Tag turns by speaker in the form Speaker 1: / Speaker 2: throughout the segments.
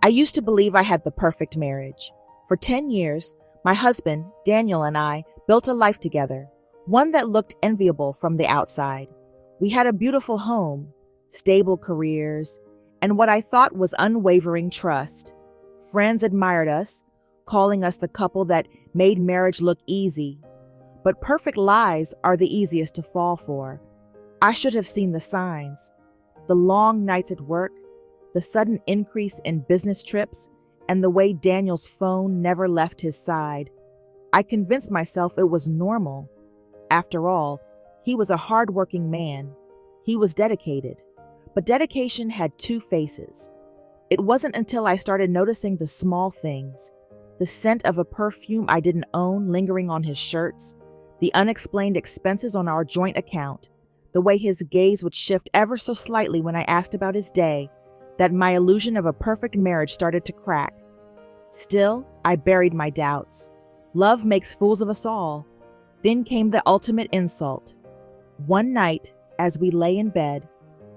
Speaker 1: used to believe I had the perfect marriage. For 10 years, my husband, Daniel, and I built a life together, one that looked enviable from the outside. We had a beautiful home, stable careers, and what I thought was unwavering trust. Friends admired us, calling us the couple that made marriage look easy. But perfect lies are the easiest to fall for. I should have seen the signs. The long nights at work, the sudden increase in business trips, and the way Daniel's phone never left his side. I convinced myself it was normal. After all, he was a hard-working man. He was dedicated. But dedication had two faces. It wasn't until I started noticing the small things, the scent of a perfume I didn't own lingering on his shirts, the unexplained expenses on our joint account, the way his gaze would shift ever so slightly when I asked about his day, that my illusion of a perfect marriage started to crack. Still, I buried my doubts. Love makes fools of us all. Then came the ultimate insult. One night, as we lay in bed,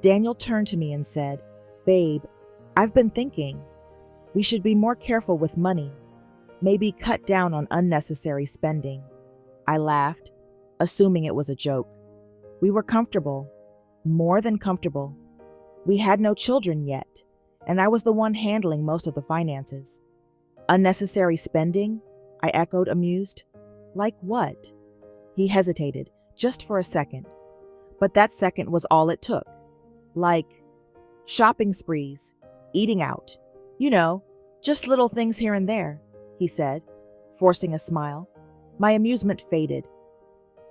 Speaker 1: Daniel turned to me and said, "Babe, I've been thinking. We should be more careful with money. Maybe cut down on unnecessary spending." I laughed, assuming it was a joke. We were comfortable, more than comfortable. We had no children yet, and I was the one handling most of the finances. Unnecessary spending? I echoed, amused. Like what? He hesitated, just for a second. But that second was all it took. Like shopping sprees, eating out. You know, just little things here and there, he said, forcing a smile. My amusement faded.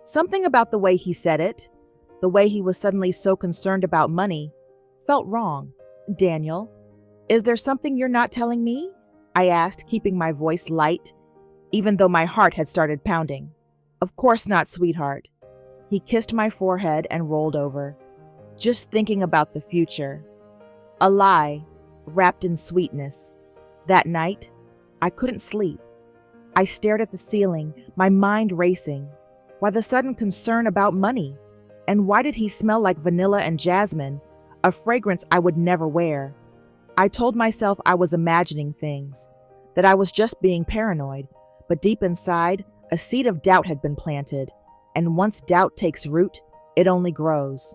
Speaker 1: Something about the way he said it, the way he was suddenly so concerned about money, felt wrong. "Daniel, is there something you're not telling me?" I asked, keeping my voice light, even though my heart had started pounding. "Of course not, sweetheart." He kissed my forehead and rolled over. "Just thinking about the future." A lie, wrapped in sweetness. That night, I couldn't sleep. I stared at the ceiling, my mind racing. Why the sudden concern about money? And why did he smell like vanilla and jasmine, a fragrance I would never wear? I told myself I was imagining things, that I was just being paranoid, but deep inside, a seed of doubt had been planted, and once doubt takes root, it only grows.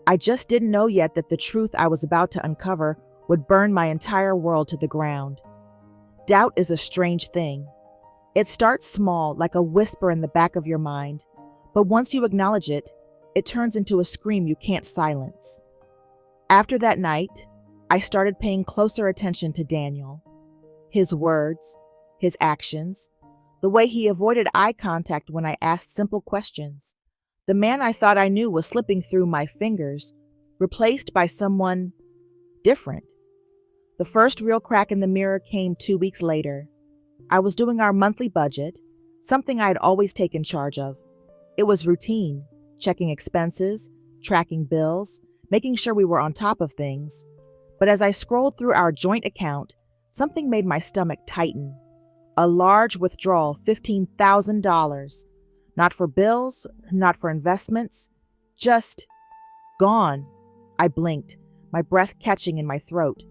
Speaker 1: I just didn't know yet that the truth I was about to uncover would burn my entire world to the ground. Doubt is a strange thing. It starts small, like a whisper in the back of your mind, but once you acknowledge it, it turns into a scream you can't silence. After that night, I started paying closer attention to Daniel. His words, his actions, the way he avoided eye contact when I asked simple questions. The man I thought I knew was slipping through my fingers, replaced by someone different. The first real crack in the mirror came 2 weeks later. I was doing our monthly budget, something I had always taken charge of. It was routine, checking expenses, tracking bills, making sure we were on top of things. But as I scrolled through our joint account, something made my stomach tighten. A large withdrawal, $15,000. Not for bills, not for investments, just gone. I blinked, my breath catching in my throat.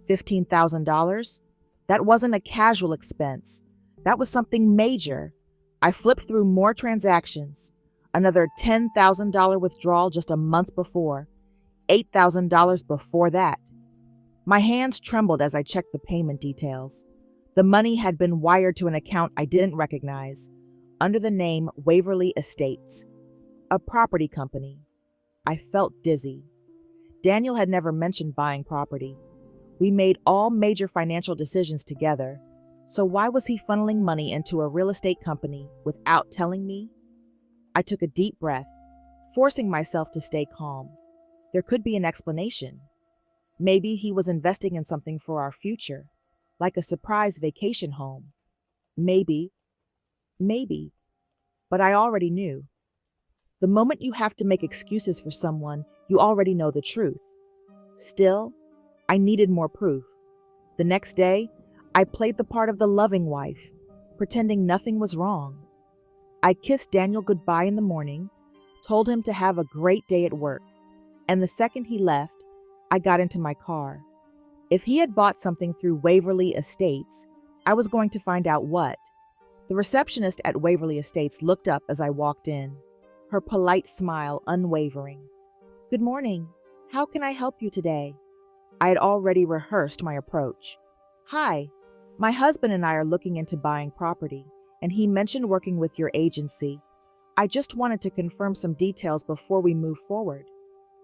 Speaker 1: $15,000? That wasn't a casual expense. That was something major. I flipped through more transactions. Another $10,000 withdrawal just a month before. $8,000 before that. My hands trembled as I checked the payment details. The money had been wired to an account I didn't recognize, under the name Waverly Estates, a property company. I felt dizzy. Daniel had never mentioned buying property. We made all major financial decisions together, so why was he funneling money into a real estate company without telling me? I took a deep breath, forcing myself to stay calm. There could be an explanation. Maybe he was investing in something for our future, like a surprise vacation home. Maybe, but I already knew. The moment you have to make excuses for someone, you already know the truth. Still, I needed more proof. The next day, I played the part of the loving wife, pretending nothing was wrong. I kissed Daniel goodbye in the morning, told him to have a great day at work, and the second he left, I got into my car. If he had bought something through Waverly Estates, I was going to find out what. The receptionist at Waverly Estates looked up as I walked in, her polite smile unwavering. "Good morning. How can I help you today?" I had already rehearsed my approach. "Hi, my husband and I are looking into buying property, and he mentioned working with your agency. I just wanted to confirm some details before we move forward."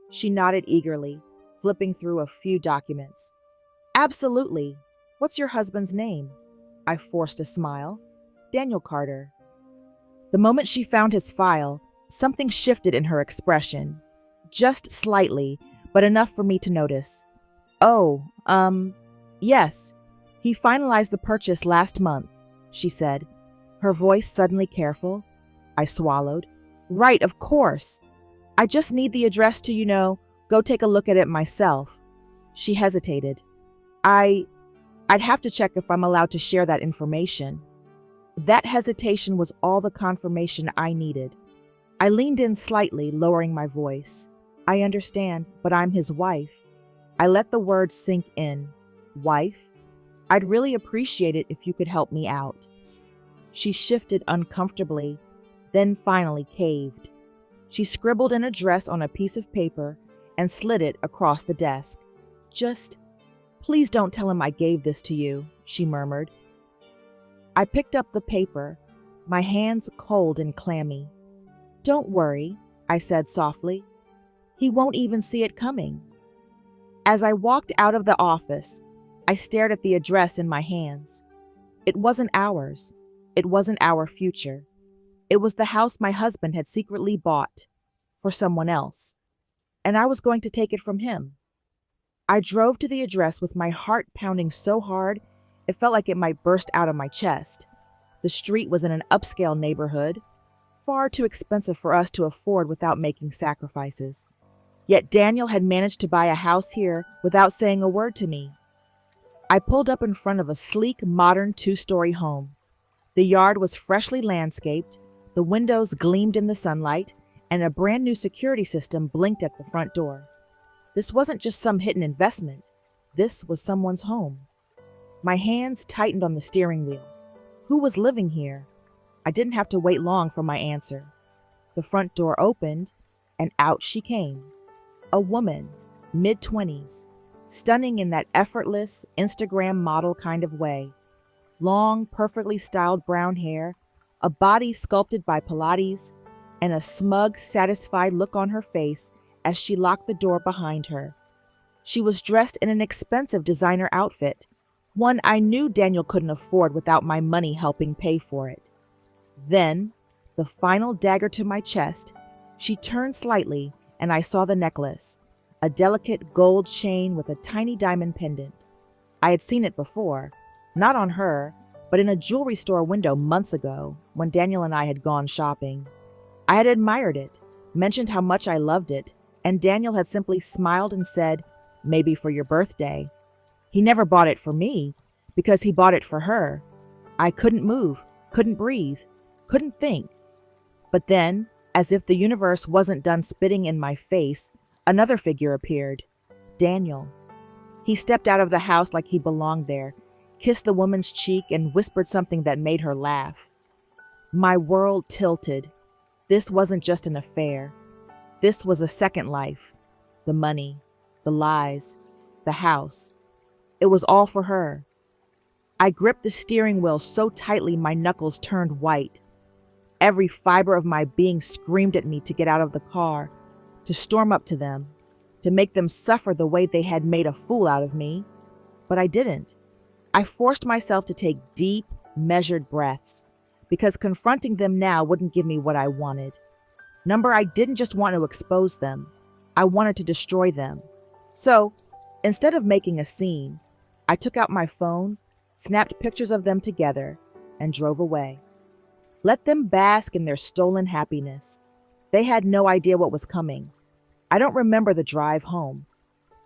Speaker 1: She nodded eagerly, flipping through a few documents. "Absolutely. What's your husband's name?" I forced a smile. "Daniel Carter." The moment she found his file, something shifted in her expression. Just slightly, but enough for me to notice. "Oh, yes. He finalized the purchase last month," she said, her voice suddenly careful. I swallowed. "Right, of course. I just need the address to, go take a look at it myself." She hesitated. I'd have to check if I'm allowed to share that information." That hesitation was all the confirmation I needed. I leaned in slightly, lowering my voice. "I understand, but I'm his wife." I let the words sink in. "Wife? I'd really appreciate it if you could help me out." She shifted uncomfortably, then finally caved. She scribbled an address on a piece of paper and slid it across the desk. "Just, please don't tell him I gave this to you," she murmured. I picked up the paper, my hands cold and clammy. "Don't worry," I said softly. "He won't even see it coming." As I walked out of the office, I stared at the address in my hands. It wasn't ours. It wasn't our future. It was the house my husband had secretly bought for someone else, and I was going to take it from him. I drove to the address with my heart pounding so hard it felt like it might burst out of my chest. The street was in an upscale neighborhood, far too expensive for us to afford without making sacrifices. Yet Daniel had managed to buy a house here without saying a word to me. I pulled up in front of a sleek, modern 2-story home. The yard was freshly landscaped, the windows gleamed in the sunlight, and a brand new security system blinked at the front door. This wasn't just some hidden investment. This was someone's home. My hands tightened on the steering wheel. Who was living here? I didn't have to wait long for my answer. The front door opened, and out she came. A woman, mid-20s, stunning in that effortless Instagram model kind of way. Long, perfectly styled brown hair, a body sculpted by Pilates, and a smug, satisfied look on her face as she locked the door behind her. She was dressed in an expensive designer outfit, one I knew Daniel couldn't afford without my money helping pay for it. Then, the final dagger to my chest, she turned slightly and I saw the necklace, a delicate gold chain with a tiny diamond pendant. I had seen it before, not on her, but in a jewelry store window months ago when Daniel and I had gone shopping. I had admired it, mentioned how much I loved it, and Daniel had simply smiled and said, "Maybe for your birthday." He never bought it for me, because he bought it for her. I couldn't move, couldn't breathe, couldn't think. But then, as if the universe wasn't done spitting in my face, another figure appeared. Daniel. He stepped out of the house like he belonged there, kissed the woman's cheek, and whispered something that made her laugh. My world tilted. This wasn't just an affair. This was a second life. The money, the lies, the house. It was all for her. I gripped the steering wheel so tightly my knuckles turned white. Every fiber of my being screamed at me to get out of the car, to storm up to them, to make them suffer the way they had made a fool out of me. But I didn't. I forced myself to take deep, measured breaths, because confronting them now wouldn't give me what I wanted. I didn't just want to expose them. I wanted to destroy them. So, instead of making a scene, I took out my phone, snapped pictures of them together, and drove away. Let them bask in their stolen happiness. They had no idea what was coming. I don't remember the drive home.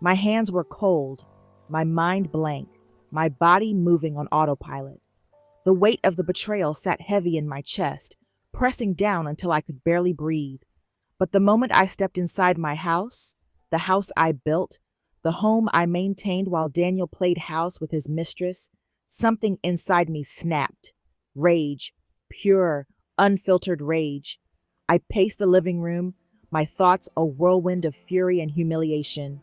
Speaker 1: My hands were cold, my mind blank, my body moving on autopilot. The weight of the betrayal sat heavy in my chest, pressing down until I could barely breathe. But the moment I stepped inside my house, the house I built, The home I maintained while Daniel played house with his mistress, something inside me snapped. Rage, pure, unfiltered rage. I paced the living room, my thoughts a whirlwind of fury and humiliation.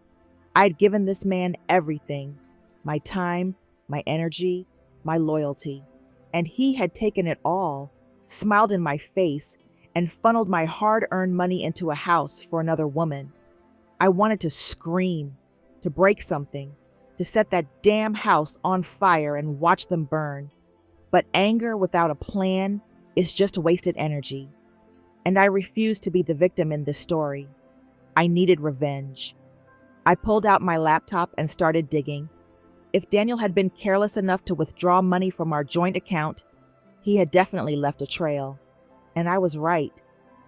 Speaker 1: I'd given this man everything, my time, my energy, my loyalty. And he had taken it all, smiled in my face, and funneled my hard-earned money into a house for another woman. I wanted to scream, to break something, to set that damn house on fire and watch them burn. But anger without a plan is just wasted energy. And I refused to be the victim in this story. I needed revenge. I pulled out my laptop and started digging. If Daniel had been careless enough to withdraw money from our joint account, he had definitely left a trail. And I was right.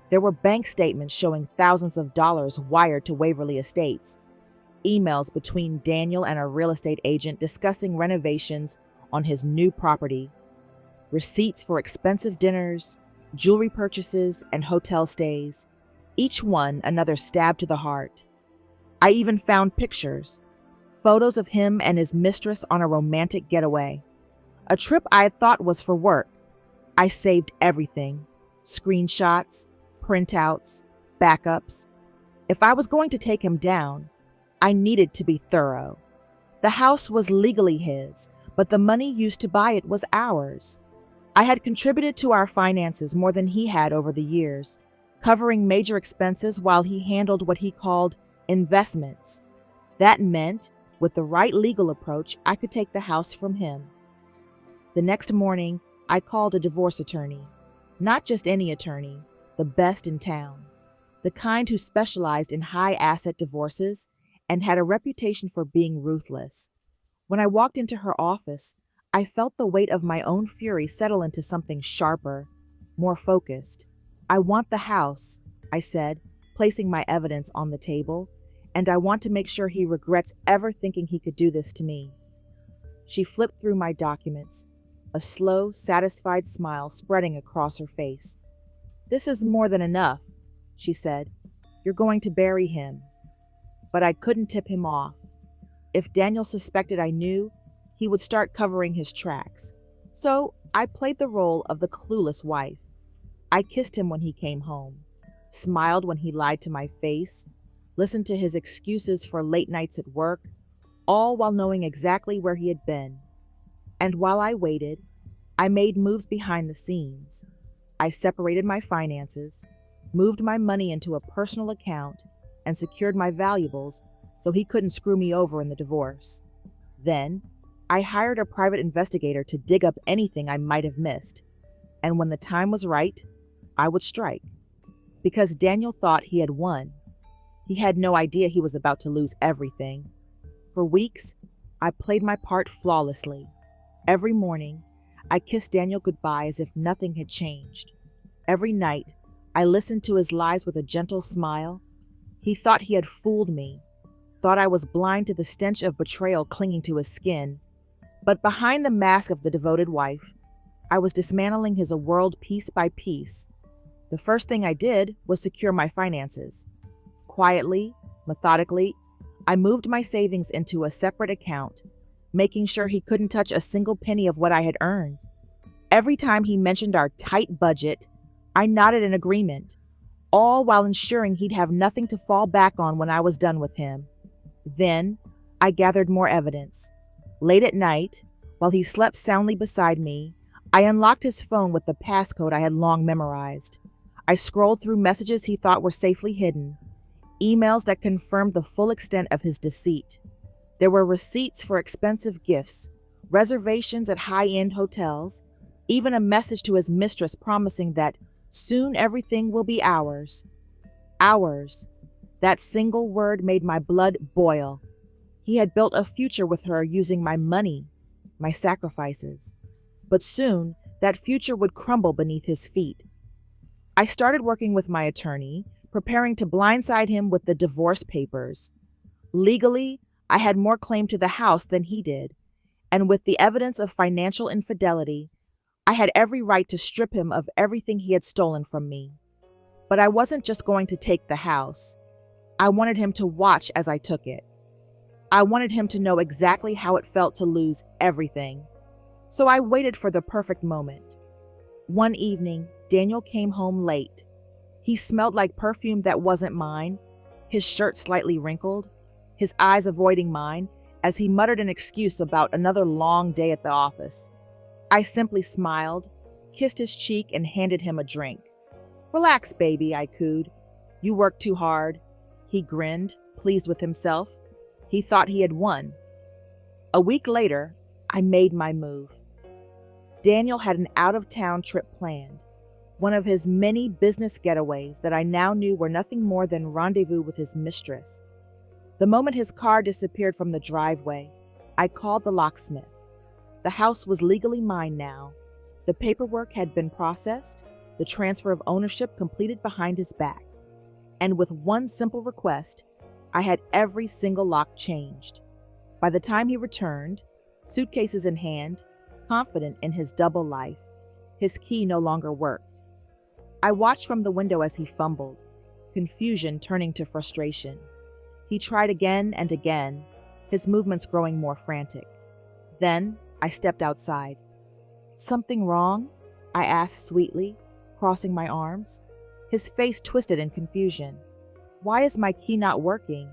Speaker 1: There were bank statements showing thousands of dollars wired to Waverly Estates, emails between Daniel and a real estate agent discussing renovations on his new property, receipts for expensive dinners, jewelry purchases, and hotel stays, each one another stab to the heart. I even found pictures, photos of him and his mistress on a romantic getaway, a trip I had thought was for work. I saved everything, screenshots, printouts, backups. If I was going to take him down, I needed to be thorough. The house was legally his, but the money used to buy it was ours. I had contributed to our finances more than he had over the years, covering major expenses while he handled what he called investments. That meant, with the right legal approach, I could take the house from him. The next morning, I called a divorce attorney. Not just any attorney, the best in town. The kind who specialized in high-asset divorces and had a reputation for being ruthless. When I walked into her office, I felt the weight of my own fury settle into something sharper, more focused. "I want the house," I said, placing my evidence on the table, "and I want to make sure he regrets ever thinking he could do this to me." She flipped through my documents, a slow, satisfied smile spreading across her face. "This is more than enough," she said. "You're going to bury him." But I couldn't tip him off. If Daniel suspected I knew, he would start covering his tracks. So I played the role of the clueless wife. I kissed him when he came home, smiled when he lied to my face, listened to his excuses for late nights at work, all while knowing exactly where he had been. And while I waited, I made moves behind the scenes. I separated my finances, moved my money into a personal account, and secured my valuables so he couldn't screw me over in the divorce. Then, I hired a private investigator to dig up anything I might have missed. And when the time was right, I would strike. Because Daniel thought he had won. He had no idea he was about to lose everything. For weeks, I played my part flawlessly. Every morning, I kissed Daniel goodbye as if nothing had changed. Every night, I listened to his lies with a gentle smile. He thought he had fooled me, thought I was blind to the stench of betrayal clinging to his skin. But behind the mask of the devoted wife, I was dismantling his world piece by piece. The first thing I did was secure my finances. Quietly, methodically, I moved my savings into a separate account, making sure he couldn't touch a single penny of what I had earned. Every time he mentioned our tight budget, I nodded in agreement, all while ensuring he'd have nothing to fall back on when I was done with him. Then, I gathered more evidence. Late at night, while he slept soundly beside me, I unlocked his phone with the passcode I had long memorized. I scrolled through messages he thought were safely hidden, emails that confirmed the full extent of his deceit. There were receipts for expensive gifts, reservations at high-end hotels, even a message to his mistress promising that soon everything will be ours. Ours. That single word made my blood boil. He had built a future with her using my money, my sacrifices. But soon, that future would crumble beneath his feet. I started working with my attorney, preparing to blindside him with the divorce papers. Legally, I had more claim to the house than he did, and with the evidence of financial infidelity, I had every right to strip him of everything he had stolen from me. But I wasn't just going to take the house. I wanted him to watch as I took it. I wanted him to know exactly how it felt to lose everything. So I waited for the perfect moment. One evening, Daniel came home late. He smelled like perfume that wasn't mine, his shirt slightly wrinkled, his eyes avoiding mine as he muttered an excuse about another long day at the office. I simply smiled, kissed his cheek, and handed him a drink. "Relax, baby," I cooed. "You work too hard." He grinned, pleased with himself. He thought he had won. A week later, I made my move. Daniel had an out-of-town trip planned, one of his many business getaways that I now knew were nothing more than rendezvous with his mistress. The moment his car disappeared from the driveway, I called the locksmith. The house was legally mine now. The paperwork had been processed, the transfer of ownership completed behind his back. And with one simple request, I had every single lock changed. By the time he returned, suitcases in hand, confident in his double life, his key no longer worked. I watched from the window as he fumbled, confusion turning to frustration. He tried again and again, his movements growing more frantic. Then I stepped outside. "Something wrong?" I asked sweetly, crossing my arms. His face twisted in confusion. "Why is my key not working?"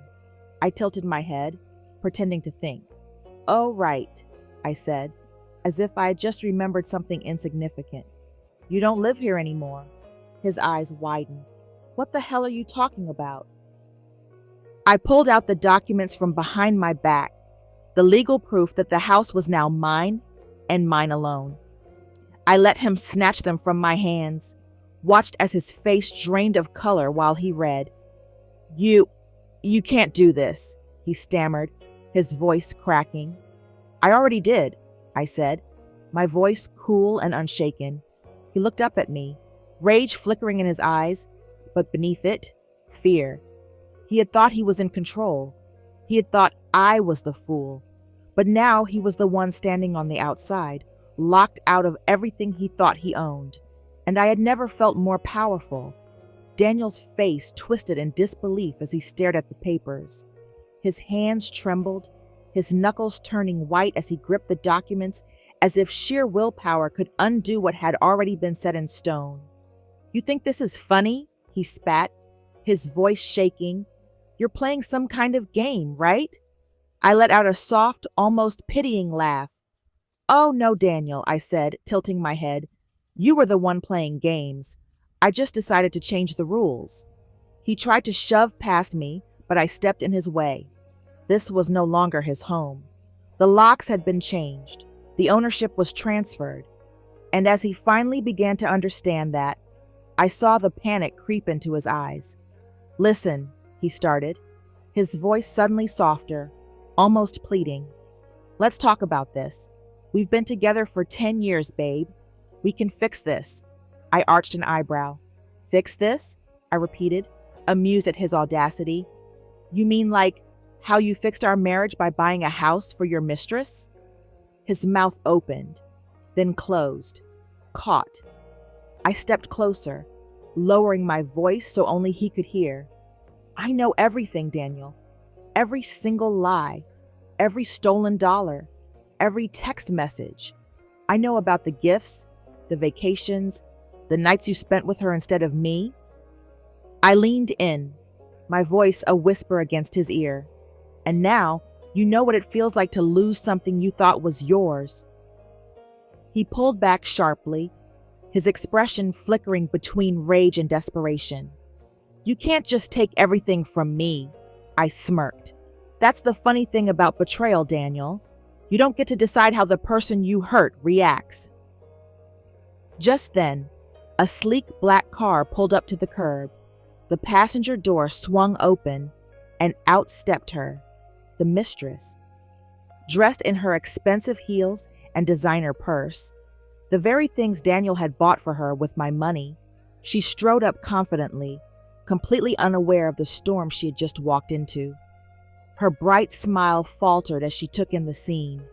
Speaker 1: I tilted my head, pretending to think. "Oh, right," I said, as if I had just remembered something insignificant. "You don't live here anymore." His eyes widened. "What the hell are you talking about?" I pulled out the documents from behind my back, the legal proof that the house was now mine and mine alone. I let him snatch them from my hands, watched as his face drained of color while he read. You can't do this," he stammered, his voice cracking. "I already did," I said, my voice cool and unshaken. He looked up at me, rage flickering in his eyes, but beneath it, fear. He had thought he was in control. He had thought I was the fool. But now he was the one standing on the outside, locked out of everything he thought he owned. And I had never felt more powerful. Daniel's face twisted in disbelief as he stared at the papers. His hands trembled, his knuckles turning white as he gripped the documents as if sheer willpower could undo what had already been set in stone. "You think this is funny?" he spat, his voice shaking. "You're playing some kind of game, right?" I let out a soft, almost pitying laugh. "Oh, no, Daniel," I said, tilting my head. "You were the one playing games. I just decided to change the rules." He tried to shove past me, but I stepped in his way. This was no longer his home. The locks had been changed. The ownership was transferred. And as he finally began to understand that, I saw the panic creep into his eyes. "Listen," he started, his voice suddenly softer, almost pleading. "Let's talk about this. We've been together for 10 years, babe. We can fix this." I arched an eyebrow. "Fix this?" I repeated, amused at his audacity. "You mean like how you fixed our marriage by buying a house for your mistress?" His mouth opened, then closed, caught. I stepped closer, lowering my voice so only he could hear. "I know everything, Daniel. Every single lie, every stolen dollar, every text message. I know about the gifts, the vacations, the nights you spent with her instead of me." I leaned in, my voice a whisper against his ear. "And now, you know what it feels like to lose something you thought was yours." He pulled back sharply, his expression flickering between rage and desperation. "You can't just take everything from me," I smirked. "That's the funny thing about betrayal, Daniel. You don't get to decide how the person you hurt reacts." Just then, a sleek black car pulled up to the curb. The passenger door swung open, and out stepped her, the mistress. Dressed in her expensive heels and designer purse, the very things Daniel had bought for her with my money, she strode up confidently, completely unaware of the storm she had just walked into. Her bright smile faltered as she took in the scene.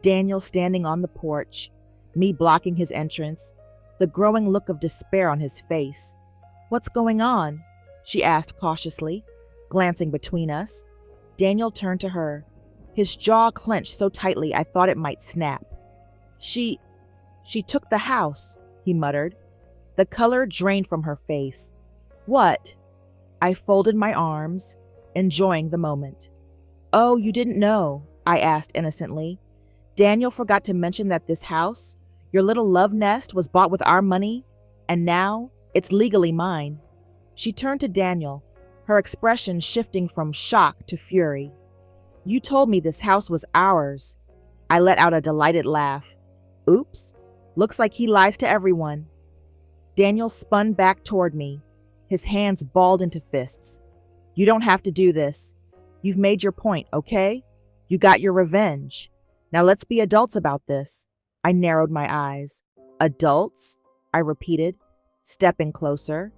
Speaker 1: Daniel standing on the porch, me blocking his entrance, the growing look of despair on his face. "What's going on?" she asked cautiously, glancing between us. Daniel turned to her, His jaw clenched so tightly I thought it might snap. She took the house, he muttered. The color drained from her face. What? I folded my arms, enjoying the moment. Oh, you didn't know, I asked innocently. Daniel forgot to mention that this house, your little love nest, was bought with our money, and now it's legally mine. She turned to Daniel, her expression shifting from shock to fury. You told me this house was ours. I let out a delighted laugh. Oops, looks like he lies to everyone. Daniel spun back toward me, his hands balled into fists. You don't have to do this. You've made your point, okay? You got your revenge. Now let's be adults about this. I narrowed my eyes. Adults? I repeated, stepping closer.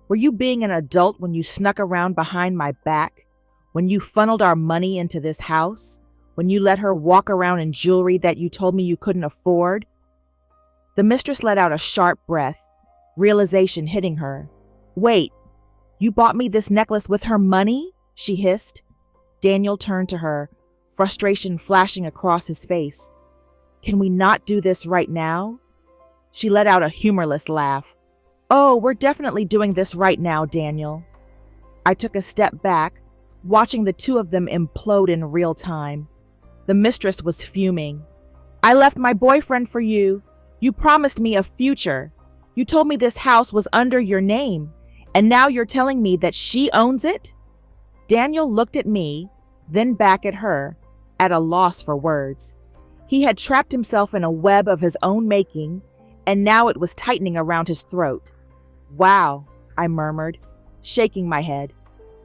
Speaker 1: Were you being an adult when you snuck around behind my back? When you funneled our money into this house? When you let her walk around in jewelry that you told me you couldn't afford? The mistress let out a sharp breath, realization hitting her. Wait, you bought me this necklace with her money? She hissed. Daniel turned to her, frustration flashing across his face. Can we not do this right now? She let out a humorless laugh. Oh, we're definitely doing this right now, Daniel. I took a step back, watching the two of them implode in real time. The mistress was fuming. I left my boyfriend for you. You promised me a future. You told me this house was under your name, and now you're telling me that she owns it? Daniel looked at me, then back at her, at a loss for words. He had trapped himself in a web of his own making, and now it was tightening around his throat. Wow, I murmured, shaking my head.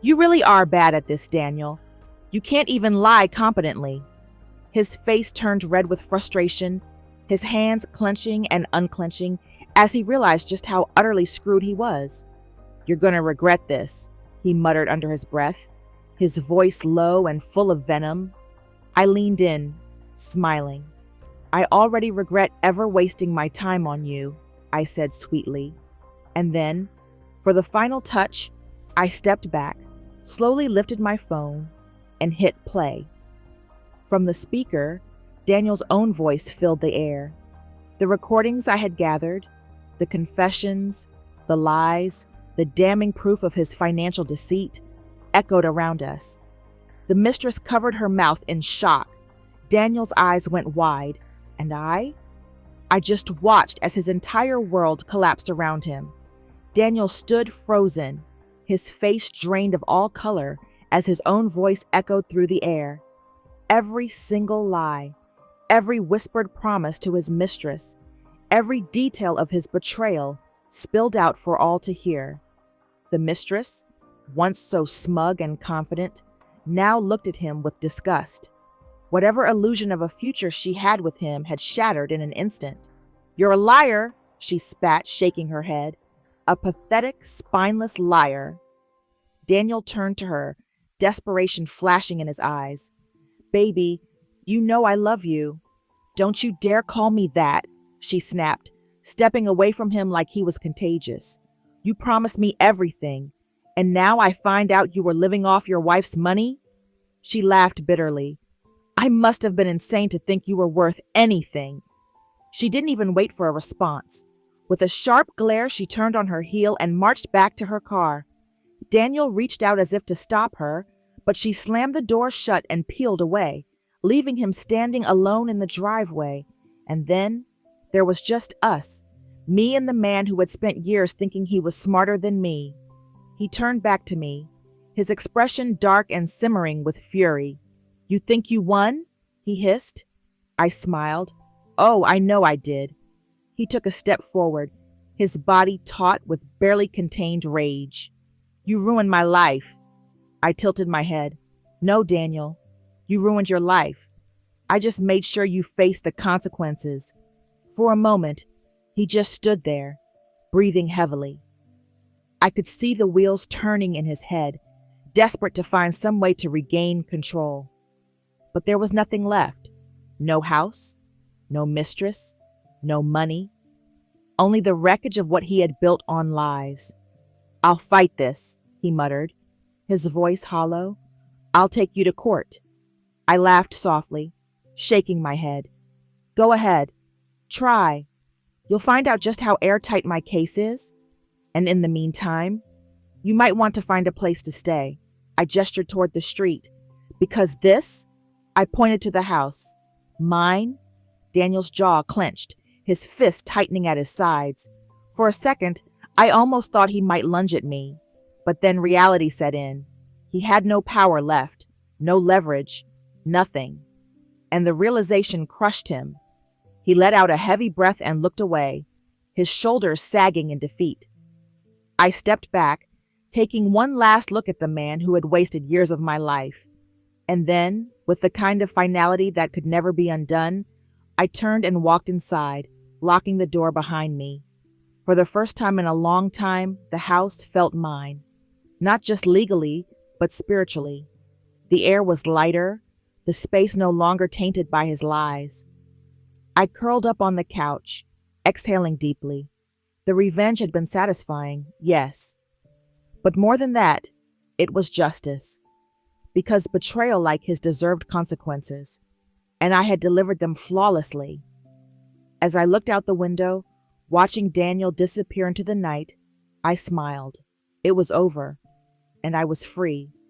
Speaker 1: You really are bad at this, Daniel. You can't even lie competently. His face turned red with frustration, his hands clenching and unclenching as he realized just how utterly screwed he was. You're gonna regret this, he muttered under his breath, his voice low and full of venom. I leaned in, smiling. I already regret ever wasting my time on you, I said sweetly. And then, for the final touch, I stepped back, slowly lifted my phone, and hit play. From the speaker, Daniel's own voice filled the air. The recordings I had gathered, the confessions, the lies, the damning proof of his financial deceit, echoed around us. The mistress covered her mouth in shock. Daniel's eyes went wide, and I just watched as his entire world collapsed around him. Daniel stood frozen, his face drained of all color as his own voice echoed through the air. Every single lie, every whispered promise to his mistress, every detail of his betrayal spilled out for all to hear. The mistress, once so smug and confident, now looked at him with disgust. Whatever illusion of a future she had with him had shattered in an instant. You're a liar, she spat, shaking her head. A pathetic, spineless liar. Daniel turned to her, desperation flashing in his eyes. Baby, you know I love you. Don't you dare call me that, she snapped, stepping away from him like he was contagious. You promised me everything, and now I find out you were living off your wife's money? She laughed bitterly. I must have been insane to think you were worth anything. She didn't even wait for a response. With a sharp glare, she turned on her heel and marched back to her car. Daniel reached out as if to stop her, but she slammed the door shut and peeled away, leaving him standing alone in the driveway. And then there was just us, me and the man who had spent years thinking he was smarter than me. He turned back to me, his expression dark and simmering with fury. You think you won? He hissed. I smiled. Oh, I know I did. He took a step forward, his body taut with barely contained rage. You ruined my life. I tilted my head. No, Daniel, you ruined your life. I just made sure you faced the consequences. For a moment, he just stood there, breathing heavily. I could see the wheels turning in his head, desperate to find some way to regain control. But there was nothing left. No house, no mistress, no money, only the wreckage of what he had built on lies. I'll fight this, he muttered, his voice hollow. I'll take you to court. I laughed softly, shaking my head. Go ahead. Try. You'll find out just how airtight my case is. And in the meantime, you might want to find a place to stay. I gestured toward the street. Because this, I pointed to the house. Mine? Daniel's jaw clenched, his fist tightening at his sides. For a second, I almost thought he might lunge at me. But then reality set in. He had no power left, no leverage, nothing. And the realization crushed him. He let out a heavy breath and looked away, his shoulders sagging in defeat. I stepped back, taking one last look at the man who had wasted years of my life. And then, with the kind of finality that could never be undone, I turned and walked inside, locking the door behind me. For the first time in a long time, the house felt mine. Not just legally, but spiritually. The air was lighter, the space no longer tainted by his lies. I curled up on the couch, exhaling deeply. The revenge had been satisfying, yes. But more than that, it was justice. Because betrayal like his deserved consequences, and I had delivered them flawlessly. As I looked out the window, watching Daniel disappear into the night, I smiled. It was over, and I was free.